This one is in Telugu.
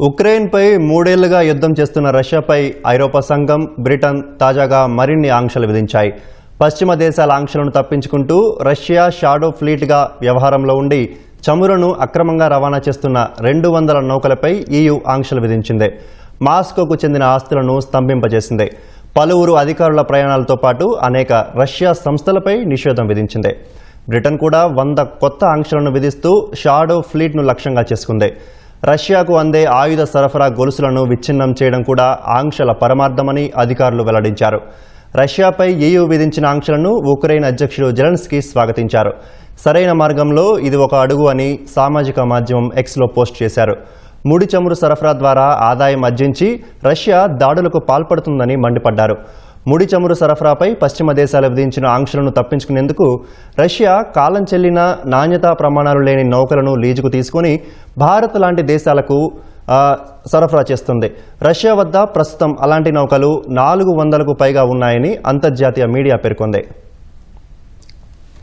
ఉక్రెయిన్పై మూడేళ్లుగా యుద్ధం చేస్తున్న రష్యాపై ఐరోపా సంఘం, బ్రిటన్ తాజాగా మరిన్ని ఆంక్షలు విధించాయి. పశ్చిమ దేశాల ఆంక్షలను తప్పించుకుంటూ రష్యా షాడో ఫ్లీట్గా వ్యవహారంలో ఉండి చమురును అక్రమంగా రవాణా చేస్తున్న 200 నౌకలపై EU ఆంక్షలు విధించింది. మాస్కోకు చెందిన ఆస్తులను స్తంభింపజేసింది. పలువురు అధికారుల ప్రయాణాలతో పాటు అనేక రష్యా సంస్థలపై నిషేధం విధించింది. బ్రిటన్ కూడా 100 కొత్త ఆంక్షలను విధిస్తూ షాడో ఫ్లీట్ను లక్ష్యంగా చేసుకుంది. రష్యాకు అందే ఆయుధ సరఫరా గొలుసులను విచ్ఛిన్నం చేయడం కూడా ఆంక్షల పరమార్థమని అధికారులు వెల్లడించారు. రష్యాపై EU విధించిన ఆంక్షలను ఉక్రెయిన్ అధ్యక్షుడు జెలెన్స్కీ స్వాగతించారు. సరైన మార్గంలో ఇది ఒక అడుగు అని సామాజిక మాధ్యమం Xలో పోస్ట్ చేశారు. ముడి చమురు సరఫరా ద్వారా ఆదాయం ఆర్జించి రష్యా దాడులకు పాల్పడుతుందని మండిపడ్డారు. ముడి చమురు సరఫరాపై పశ్చిమ దేశాలు విధించిన ఆంక్షలను తప్పించుకునేందుకు రష్యా కాలం చెల్లిన నాణ్యతా ప్రమాణాలు లేని నౌకలను లీజుకు తీసుకుని భారత్ లాంటి దేశాలకు సరఫరా చేస్తుంది. రష్యా వద్ద ప్రస్తుతం అలాంటి నౌకలు 400కు పైగా ఉన్నాయని అంతర్జాతీయ మీడియా పేర్కొంది.